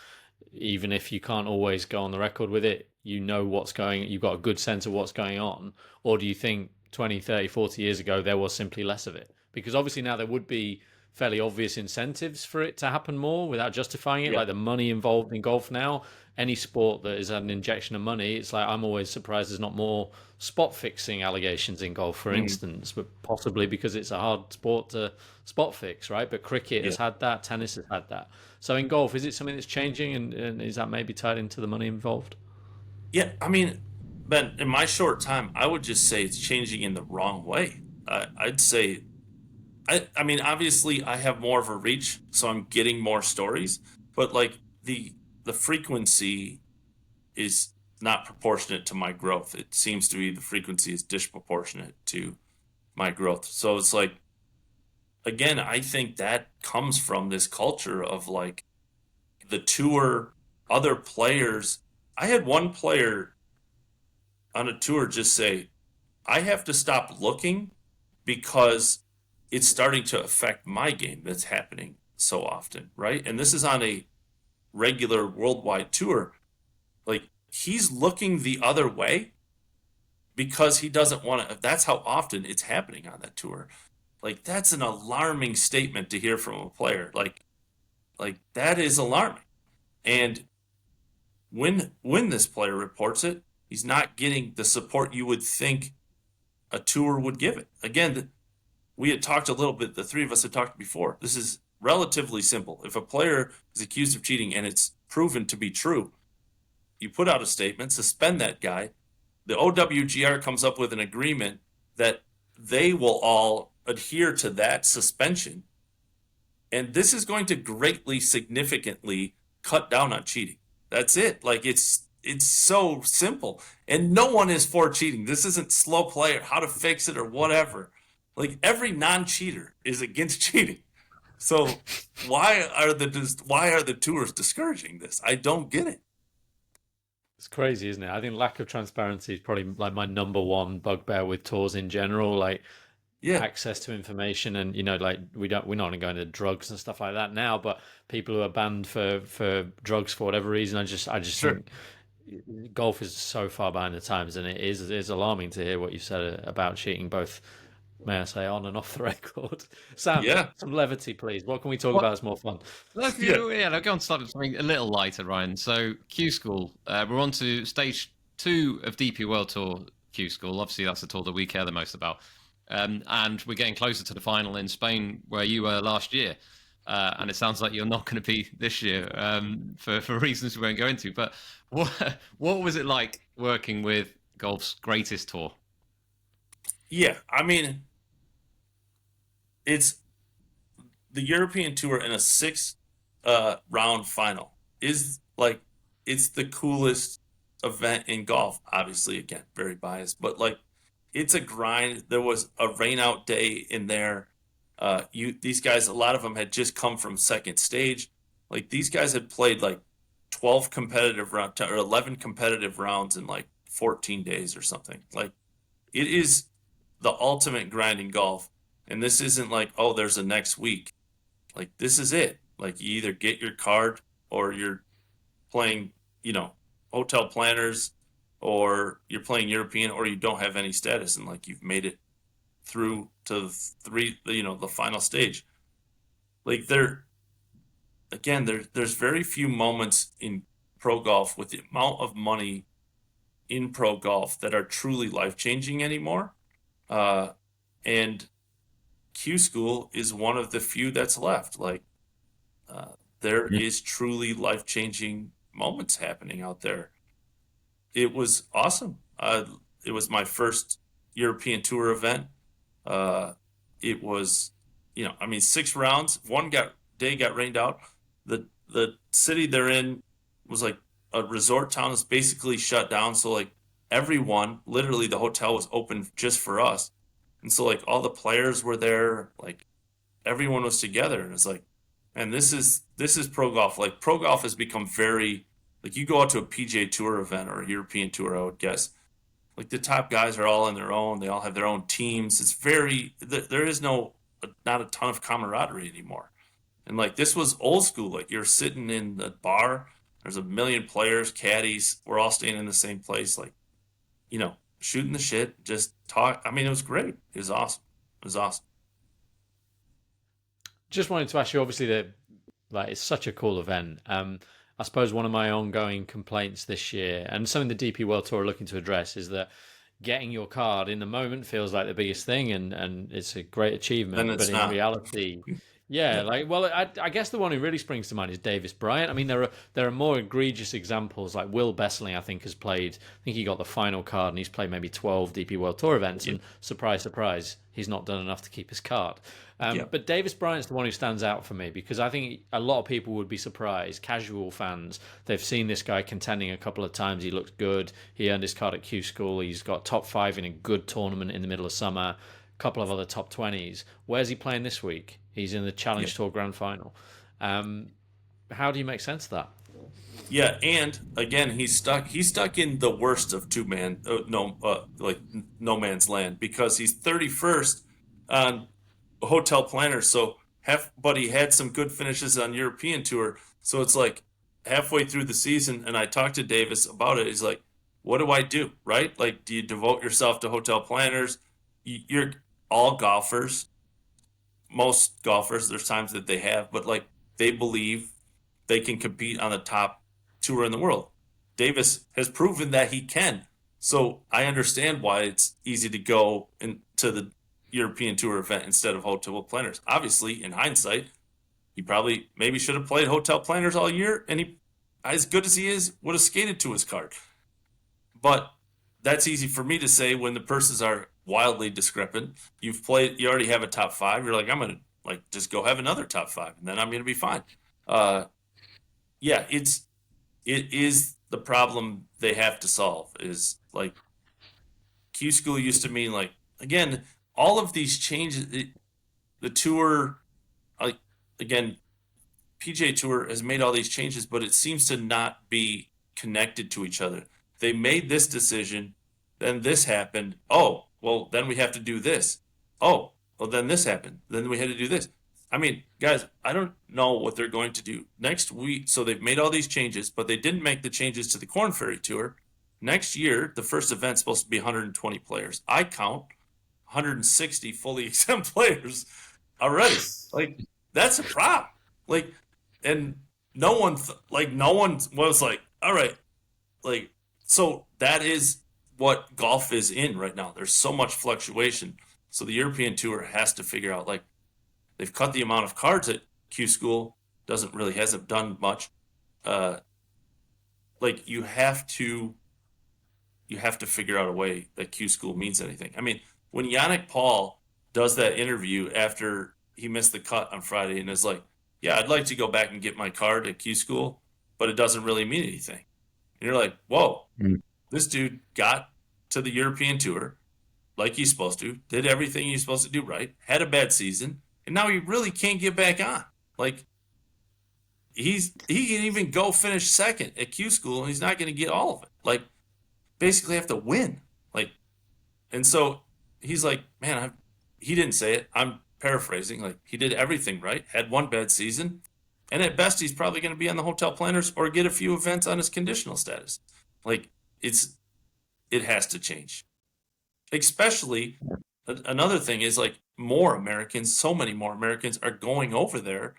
even if you can't always go on the record with it, you know you've got a good sense of what's going on? Or do you think 20, 30, 40 years ago, there was simply less of it? Because obviously now there would be fairly obvious incentives for it to happen more without justifying it, like the money involved in golf now. Any sport that has had an injection of money, it's like I'm always surprised there's not more spot fixing allegations in golf, for instance, but possibly because it's a hard sport to spot fix, right? But cricket has had that, tennis has had that. So in golf, is it something that's changing, and is that maybe tied into the money involved? Yeah, I mean, Ben, in my short time, I would just say it's changing in the wrong way. I'd say, I mean, obviously I have more of a reach, so I'm getting more stories, but like the frequency is not proportionate to my growth. It seems to be the frequency is disproportionate to my growth. So it's like, again, I think that comes from this culture of like the tour, other players. I had one player on a tour just say, I have to stop looking because it's starting to affect my game that's happening so often, right? And this is on a regular worldwide tour. Like, he's looking the other way because he doesn't want to. That's how often it's happening on that tour. Like, that's an alarming statement to hear from a player. Like that is alarming. And when this player reports it, he's not getting the support you would think a tour would give it. Again, we had talked a little bit, the three of us had talked before. This is relatively simple. If a player is accused of cheating and it's proven to be true, you put out a statement, suspend that guy. The OWGR comes up with an agreement that they will all adhere to that suspension. And this is going to greatly, significantly cut down on cheating. That's it. Like, it's so simple. And no one is for cheating. This isn't slow play or how to fix it or whatever. Like, every non-cheater is against cheating. So why are the tours discouraging this? I don't get it. It's crazy, isn't it? I think lack of transparency is probably like my number one bugbear with tours in general. Like, access to information, and like we're not going to go into drugs and stuff like that now, but people who are banned for drugs for whatever reason, I just think golf is so far behind the times, and it is alarming to hear what you said about cheating, both may I say, on and off the record. Sam, Yeah. some levity, please. What can we talk What- about? It's more fun. Let's go on to something a little lighter, Ryan. So Q School, we're on to stage 2 of DP World Tour Q School. Obviously, that's the tour that we care the most about. And we're getting closer to the final in Spain, where you were last year. And it sounds like you're not going to be this year for reasons we won't go into. But what was it like working with golf's greatest tour? Yeah, I mean, it's the European Tour in a 6 round final is like, it's the coolest event in golf. Obviously, again, very biased, but like, it's a grind. There was a rain out day in there. These guys, a lot of them had just come from second stage. Like, these guys had played like 12 competitive rounds or 11 competitive rounds in like 14 days or something. Like, it is the ultimate grind in golf. And this isn't like, oh, there's a next week. Like, this is it. Like, you either get your card or you're playing, hotel planners, or you're playing European, or you don't have any status, and like, you've made it through to the final stage. Like, there's very few moments in pro golf with the amount of money in pro golf that are truly life-changing anymore. And Q School is one of the few that's left. Like, there is truly life-changing moments happening out there. It was awesome. It was my first European Tour event. It was, 6 rounds. One day got rained out. The city they're in was like a resort town that's basically shut down. So like, everyone, literally the hotel was open just for us. And so like, all the players were there, like, everyone was together, and it's like, man, this is pro golf. Like, pro golf has become very, like, you go out to a PGA Tour event or a European Tour, I would guess, like, the top guys are all on their own. They all have their own teams. It's there is not a ton of camaraderie anymore. And like, this was old school. Like, you're sitting in the bar, there's a million players, caddies, we're all staying in the same place, like, shooting the shit, just talk. I mean, it was great. It was awesome. Just wanted to ask you, obviously, that like, it's such a cool event. I suppose one of my ongoing complaints this year, and something the DP World Tour are looking to address, is that getting your card in the moment feels like the biggest thing, and it's a great achievement. But in reality, I guess the one who really springs to mind is Davis Bryant. I mean, there are more egregious examples. Like Will Besseling, I think he got the final card, and he's played maybe 12 DP World Tour events, and surprise, surprise, he's not done enough to keep his card. But Davis Bryant's the one who stands out for me, because I think a lot of people would be surprised. Casual fans, they've seen this guy contending a couple of times. He looked good. He earned his card at Q School. He's got top 5 in a good tournament in the middle of summer. A couple of other top 20s. Where's he playing this week? He's in the Challenge Tour Grand Final. How do you make sense of that? Yeah, and again, he's stuck in the worst of no man's land, because he's 31st on HotelPlanner. So but he had some good finishes on European Tour. So it's like, halfway through the season, and I talked to Davis about it. He's like, what do I do, right? Like, do you devote yourself to hotel planners? You're all golfers. Most golfers, there's times that they have, but like, they believe they can compete on the top tour in the world. Davis has proven that he can. So I understand why it's easy to go into the European Tour event instead of hotel planners. Obviously, in hindsight, he probably maybe should have played hotel planners all year, and he, as good as he is, would have skated to his card. But that's easy for me to say when the purses are wildly discrepant. You already have a top 5. You're like, I'm gonna just go have another top 5, and then I'm gonna be fine. It is the problem they have to solve. Is like, Q School used to mean, like, again, all of these changes. The tour, again, PGA Tour has made all these changes, but it seems to not be connected to each other. They made this decision, then this happened. Oh, well, then we have to do this. Oh, well, then this happened. Then we had to do this. I mean, guys, I don't know what they're going to do next week. So they've made all these changes, but they didn't make the changes to the Corn Ferry Tour. Next year, the first event's supposed to be 120 players. I count 160 fully exempt players already. Like, that's a problem. Like, and no one was like, all right, like, so that is what golf is in right now. There's so much fluctuation. So the European Tour has to figure out, like, they've cut the amount of cards at Q School, hasn't done much. Like, you have to figure out a way that Q School means anything. I mean, when Yannick Paul does that interview after he missed the cut on Friday and is like, yeah, I'd like to go back and get my card at Q School, but it doesn't really mean anything. And you're like, whoa, this dude got to the European Tour like he's supposed to, did everything he's supposed to do right, had a bad season, and now he really can't get back on. Like, he can even go finish second at Q School, and he's not going to get all of it. Like, basically have to win. Like, and so he's like, man, he didn't say it. I'm paraphrasing. Like, he did everything right, had one bad season, and at best he's probably going to be on the hotel planners or get a few events on his conditional status. Like, it has to change. Especially, another thing is, like, so many more Americans are going over there.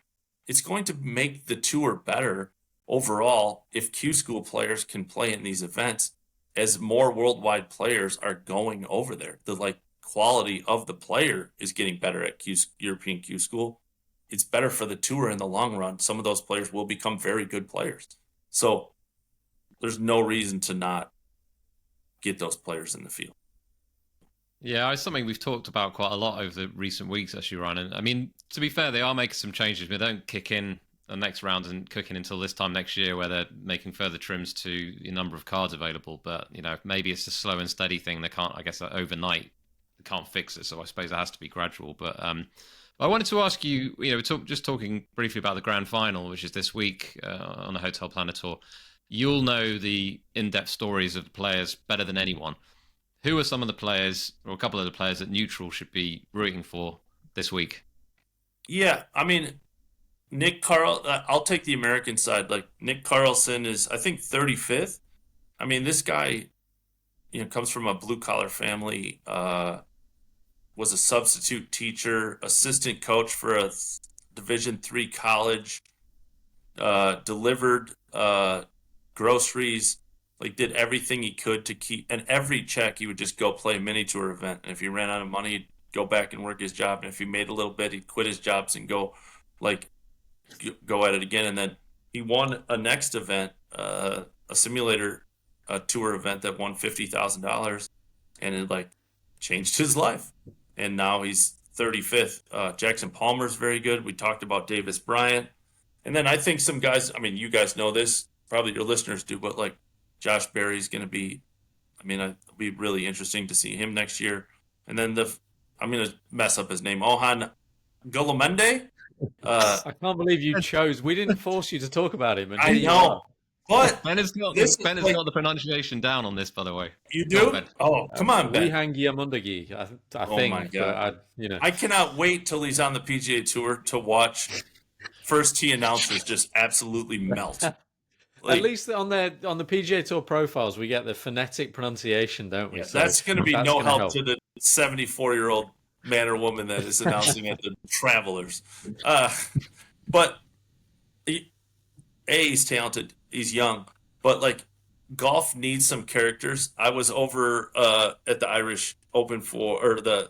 It's going to make the tour better overall if Q School players can play in these events, as more worldwide players are going over there. The, like, quality of the player is getting better at European Q School. It's better for the tour in the long run. Some of those players will become very good players. So there's no reason to not get those players in the field. Yeah, it's something we've talked about quite a lot over the recent weeks, actually, Ryan. And I mean, to be fair, they are making some changes. They don't kick in the next round and cooking until this time next year, where they're making further trims to the number of cards available. But, you know, maybe it's a slow and steady thing. They can't, I guess, overnight, they can't fix it. So I suppose it has to be gradual. But I wanted to ask you, you know, just talking briefly about the grand final, which is this week on the HotelPlanner Tour. You'll know the in-depth stories of the players better than anyone. Who are some of the players, or a couple of the players, that neutral should be rooting for this week? Yeah, I mean, I'll take the American side. Like, Nick Carlson is, I think, 35th. I mean, this guy, you know, comes from a blue-collar family, was a substitute teacher, assistant coach for a Division III college, delivered groceries, like, did everything he could to keep, and every check he would just go play a mini tour event. And if he ran out of money, he'd go back and work his job. And if he made a little bit, he'd quit his jobs and go at it again. And then he won a next event, a simulator tour event that won $50,000, and it, like, changed his life. And now he's 35th. Jackson Palmer's very good. We talked about Davis Bryant. And then I think some guys, I mean, you guys know this, probably your listeners do, but, like, Josh Berry's going to be, I mean, it'll be really interesting to see him next year. And then I'm going to mess up his name, Ohan Gulamende. I can't believe you chose. We didn't force you to talk about him. I know. But Ben has got the pronunciation down on this, by the way. You do? Oh, come on, Ben. Wihangi Amundagi, I think. Oh, my God. I cannot wait till he's on the PGA Tour to watch first tee announcers just absolutely melt. At least on the PGA Tour profiles, we get the phonetic pronunciation, don't we? Yeah, so that's going to be no help to the 74-year-old man or woman that is announcing at the Travelers. But he's talented. He's young. But, like, golf needs some characters. I was over at the Irish Open or the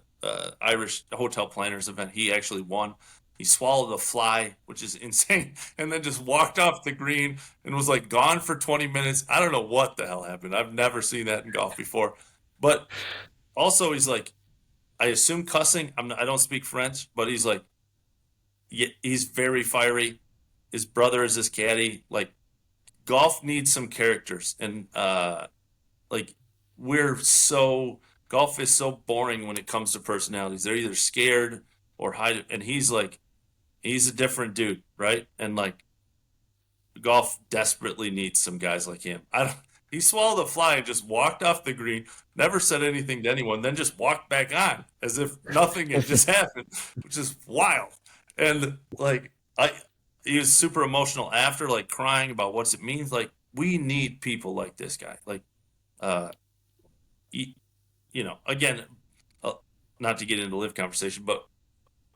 Irish Hotel Planners event. He actually won. He swallowed a fly, which is insane, and then just walked off the green and was, like, gone for 20 minutes. I don't know what the hell happened. I've never seen that in golf before. But also, he's like, I assume cussing. I don't speak French, but he's like, he's very fiery. His brother is his caddy. Like, golf needs some characters, and like, golf is so boring when it comes to personalities. They're either scared or hide it, and he's like, he's a different dude, right? And, like, golf desperately needs some guys like him. He swallowed a fly and just walked off the green, never said anything to anyone, then just walked back on as if nothing had just happened, which is wild. And, like, he was super emotional after, like, crying about what it means. Like, we need people like this guy. Like, you know, again, not to get into live conversation, but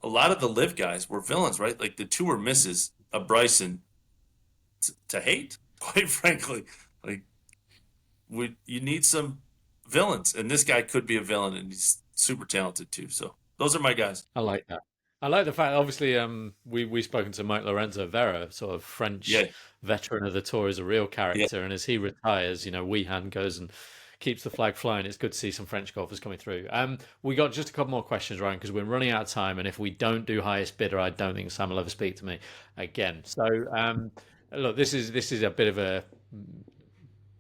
a lot of the live guys were villains, right? Like the tour misses a Bryson to hate, quite frankly. Like you need some villains, and this guy could be a villain, and he's super talented too. So those are my guys. I like that. I like the fact, obviously, we've spoken to Mike Lorenzo Vera, sort of French veteran of the tour, is a real character, and as he retires, Weehan goes and keeps the flag flying. It's good to see some French golfers coming through. We got just a couple more questions, Ryan, because we're running out of time, and if we don't do highest bidder, I don't think Sam will ever speak to me again. So, look, this is a bit of a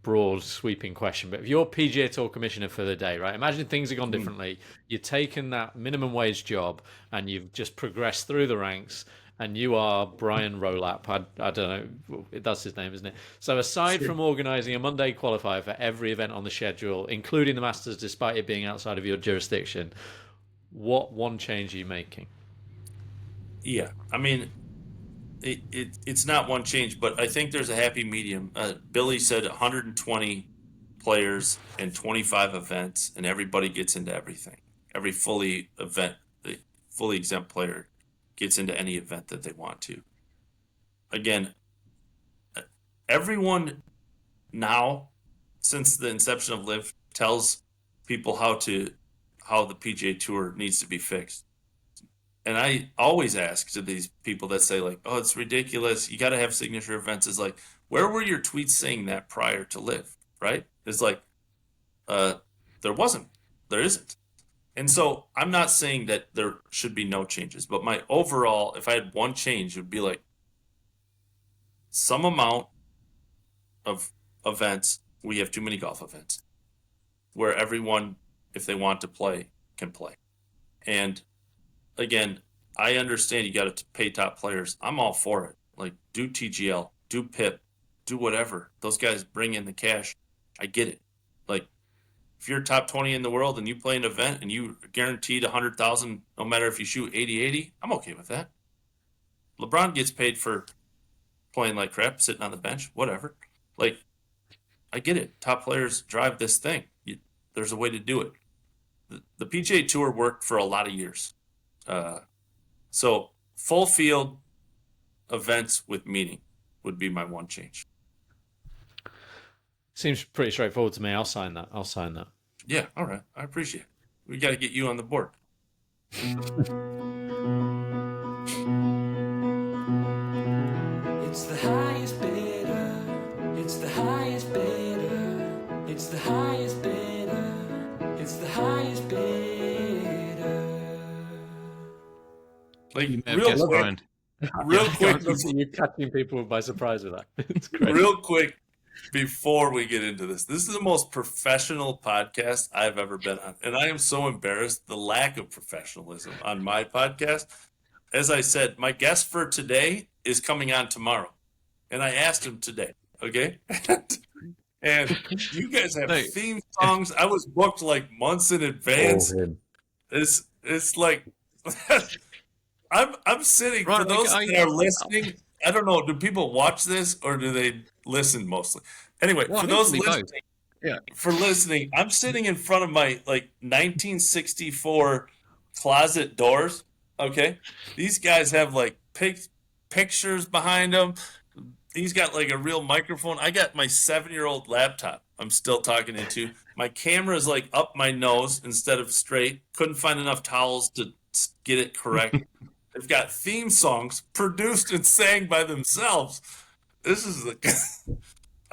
broad sweeping question, but if you're PGA Tour commissioner for the day, right, imagine things have gone differently. You've taken that minimum wage job and you've just progressed through the ranks, and you are Brian Rolap. I don't know, that's his name, isn't it? So aside from organizing a Monday qualifier for every event on the schedule, including the Masters, despite it being outside of your jurisdiction, what one change are you making? Yeah, I mean, it's not one change, but I think there's a happy medium. Billy said 120 players and 25 events, and everybody gets into everything. Every fully exempt player gets into any event that they want to. Again, everyone now, since the inception of Live, tells people how the PGA Tour needs to be fixed. And I always ask to these people that say, like, oh, it's ridiculous, you got to have signature events. Is like, where were your tweets saying that prior to Live, right? It's like, there isn't. And so I'm not saying that there should be no changes, but my overall, if I had one change, it would be like some amount of events. We have too many golf events where everyone, if they want to play, can play. And again, I understand you got to pay top players. I'm all for it. Like, do TGL, do PIP, do whatever. Those guys bring in the cash. I get it. Like, if you're top 20 in the world and you play an event and you guaranteed 100,000, no matter if you shoot 80-80, I'm okay with that. LeBron gets paid for playing like crap, sitting on the bench, whatever. Like, I get it. Top players drive this thing. There's a way to do it. The PGA Tour worked for a lot of years. So full field events with meaning would be my one change. Seems pretty straightforward to me. I'll sign that. Yeah, all right. I appreciate it. We got to get you on the board. It's the highest bidder. It's the highest bidder. It's the highest bidder. It's the highest bidder. Like, real quick, you're catching people by surprise with that. It's great. Real quick, before we get into this is the most professional podcast I've ever been on, and I am so embarrassed the lack of professionalism on my podcast. As I said, my guest for today is coming on tomorrow, and I asked him today. Okay. And you guys have theme songs. I was booked like months in advance. It's like I'm sitting, for those that are listening. I don't know. Do people watch this or do they listen mostly? Anyway, for those listening, I'm sitting in front of my like 1964 closet doors. Okay, these guys have like pictures behind them. He's got like a real microphone. I got my 7-year-old laptop I'm still talking into. My camera is like up my nose instead of straight. Couldn't find enough towels to get it correct. They've got theme songs produced and sang by themselves. This is the.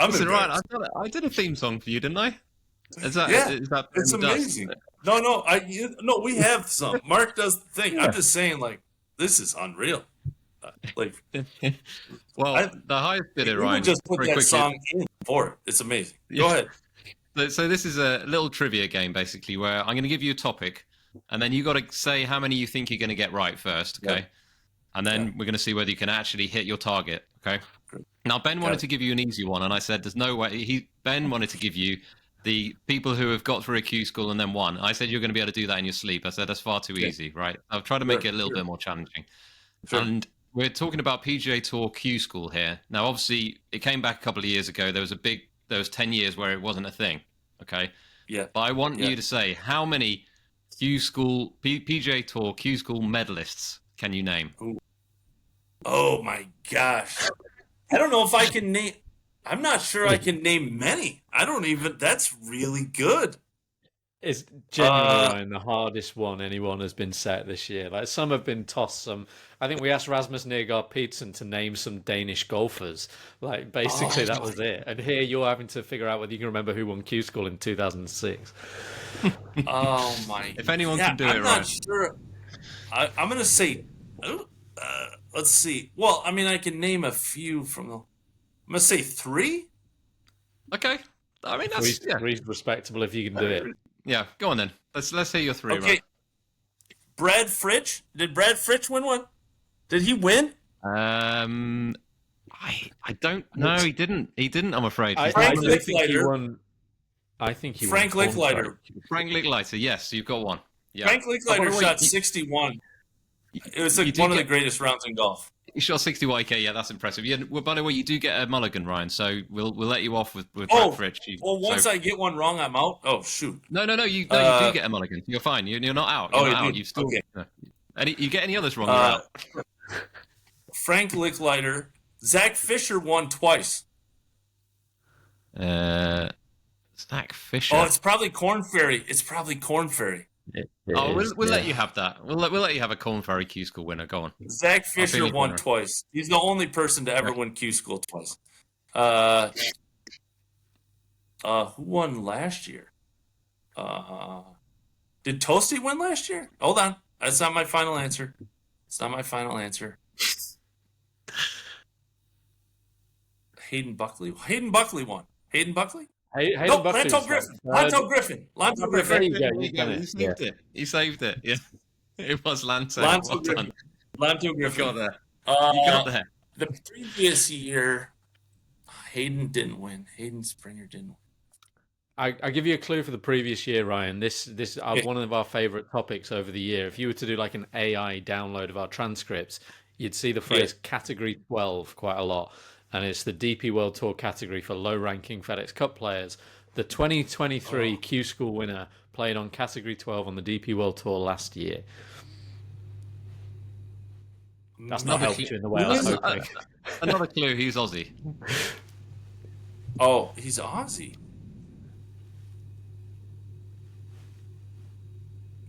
Listen, Ryan, I did a theme song for you, didn't I? Is that it's amazing. No, we have some. Mark does the thing. Yeah. I'm just saying, like, this is unreal. The highest bidder, Ryan. Just put that song in for it. It's amazing. Go ahead. So this is a little trivia game, basically, where I'm going to give you a topic, and then you got to say how many you think you're going to get right first, okay? Yeah. And then we're going to see whether you can actually hit your target, okay? Now, Ben wanted to give you an easy one, and I said there's no way. Ben wanted to give you the people who have got through a Q school and then won. I said you're going to be able to do that in your sleep. I said that's far too easy, right? I've tried to make it a little bit more challenging. Sure. And we're talking about PGA Tour Q school here. Now, obviously, it came back a couple of years ago. There was 10 years where it wasn't a thing, okay? Yeah. But I want you to say how many PGA Tour Q School medalists can you name? Oh my gosh. I don't know if I can name. I'm not sure I can name many. I don't even. That's really good. It's genuinely, Ryan, the hardest one anyone has been set this year. Like, some have been tossed. I think we asked Rasmus Nergaard Peterson to name some Danish golfers. Like, basically, that was it. And here you're having to figure out whether you can remember who won Q School in 2006. Oh my! If anyone can do it, I'm right? not sure. I'm gonna say. Let's see. Well, I mean, I can name a few from the. I'm gonna say 3. Okay. I mean, that's Three's respectable if you can do it. Yeah, go on then. Let's hear your 3. Okay. Right? Brad Fritsch. Did Brad Fritsch win one? Did he win? I don't know. He didn't. I'm afraid. Frank Lickliter. I think he Frank won. Lickliter. Frank Lickliter. Yes, you've got one. Yeah. Frank Lickliter shot 61. It was like one of the greatest rounds in golf. You shot 61. Okay, yeah, that's impressive. Yeah, well, by the way, you do get a mulligan, Ryan. So we'll let you off with Brad Fritsch. Once I get one wrong, I'm out. Oh shoot. No. You do get a mulligan. You're fine. You're not out. You're not out. You've still. Okay. You get any others wrong, you're out. Frank Lickliter. Zach Fisher won twice. Zach Fisher. Oh, it's probably Corn Ferry. We'll let you have that. We'll let you have a Corn Ferry Q School winner. Go on. Zach Fisher won twice. He's the only person to ever win Q School twice. Who won last year? Did Toasty win last year? Hold on. That's not my final answer. Hayden Buckley won. Hayden Buckley? Hayden Buckley. Lanto Griffin. There you go. You saved it. Yeah. It was Lanto. Lanto Griffin. You got there. You got there. The previous year, Hayden didn't win. Hayden Springer didn't win. I give you a clue for the previous year, Ryan. This is one of our favorite topics over the year. If you were to do like an AI download of our transcripts, you'd see the phrase Category 12 quite a lot. And it's the DP World Tour category for low-ranking FedEx Cup players. The 2023 Q School winner played on Category 12 on the DP World Tour last year. That's not helped you in the way I was hoping. Another clue, he's Aussie. Oh, he's Aussie.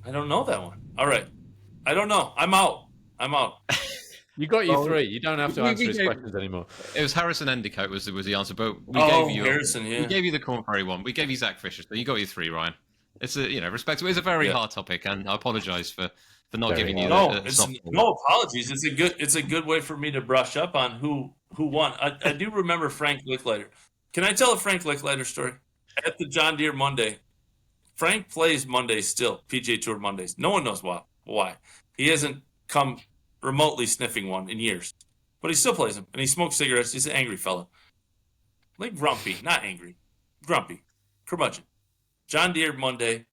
I don't know that one. All right. I don't know. I'm out. You got your 3. You don't have to answer his questions anymore. It was Harrison Endicott was the answer, but we gave you Harrison. Yeah. We gave you the Corn Ferry one. We gave you Zach Fisher, so you got your 3, Ryan. It's respectable. It's a very hard topic, and I apologise for not giving you. No apologies. It's a good way for me to brush up on who won. I do remember Frank Lickliter. Can I tell a Frank Lickliter story? At the John Deere Monday, Frank plays Mondays still, PGA Tour Mondays. No one knows why. He hasn't come remotely sniffing one in years, but he still plays them, and he smokes cigarettes. He's an angry fellow, like grumpy, not angry, grumpy, curmudgeon. John Deere Monday,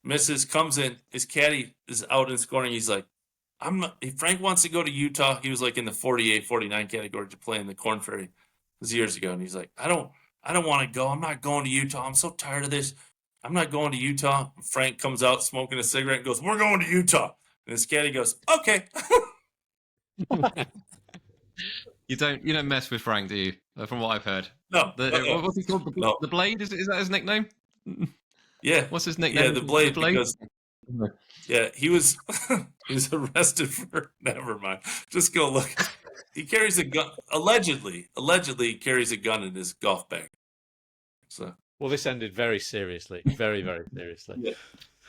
misses, comes in, his caddy is out and scoring. He's like, Frank wants to go to Utah. He was like in the 48, 49 category to play in the Corn Ferry. It was years ago, and he's like, I don't want to go. I'm not going to Utah. I'm so tired of this. I'm not going to Utah. Frank comes out smoking a cigarette and goes, we're going to Utah. And his caddy goes, okay. You don't mess with Frank, do you? From what I've heard. No. What's he called? The Blade? Is that his nickname? Yeah. What's his nickname? Yeah, the Blade. Because, he was arrested for. Never mind. Just go look. He carries a gun. Allegedly, he carries a gun in his golf bag. So. Well, this ended very seriously. Very, very seriously.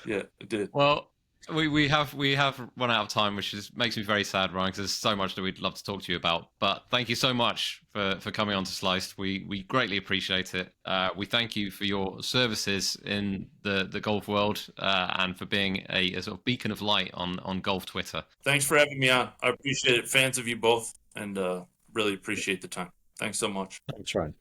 Yeah, it did. Well, we have run out of time, which makes me very sad, Ryan, because there's so much that we'd love to talk to you about. But thank you so much for coming on to Sliced. We greatly appreciate it. We thank you for your services in the golf world and for being a sort of beacon of light on golf Twitter. Thanks for having me on. I appreciate it. Fans of you both, and really appreciate the time. Thanks so much. Thanks, Ryan.